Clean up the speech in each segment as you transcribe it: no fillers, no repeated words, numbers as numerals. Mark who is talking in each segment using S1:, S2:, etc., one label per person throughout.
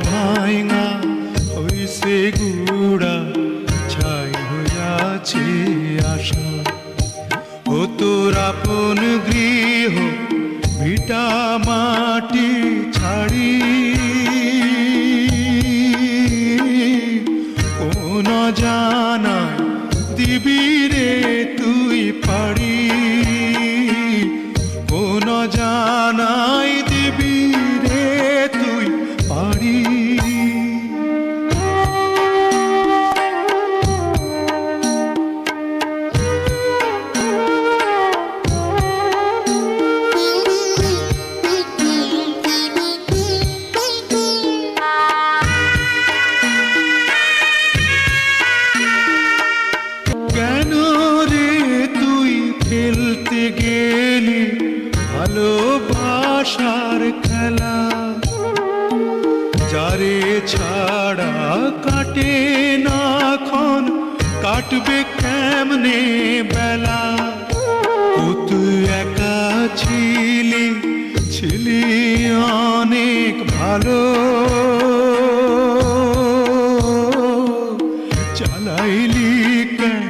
S1: ভাঙা হইছে গুড়া, ছাই হইয়াছে আশা। ও তোর আপন গৃহ ভিটা মাটি ছাড়ি, কোন জানায় দিবি রে তুই পাড়ি, কোন জানায় দিবি রে তুই পাড়ি। কেন রে তুই খেলতে গেলি ভালোবাসার খেলা, যারে ছাড়া কাটে না ক্ষণ, কাটবে কেমনে বেলা। ও তুই একা ছিলি, ছিলি অনেক ভালো, চালাইলি কেন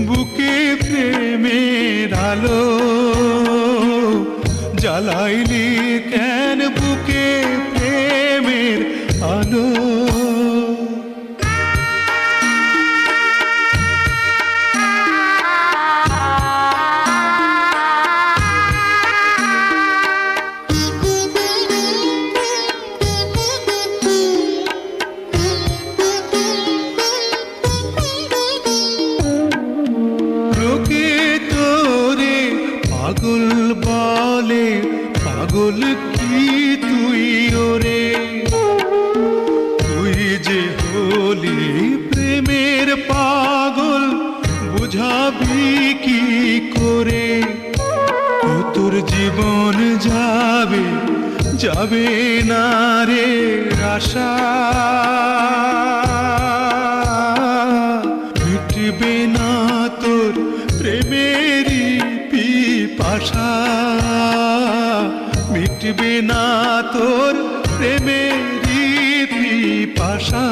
S1: বুকে প্রেমের আলো, জ্বালাইলি কেন বুকে প্রেমের আলো। লোকে তোরে পাগল বলে, পাগল কি তুই ওরে, তুই যে হলি প্রেমের পাগল, বুঝাবি কি করে। ও তোর জীবন যাবে, যাবে না রে আশা, মিটবে না তোর প্রেমেরই পিপাসা, মিটবে না তোর প্রেমেরই পিপাসা।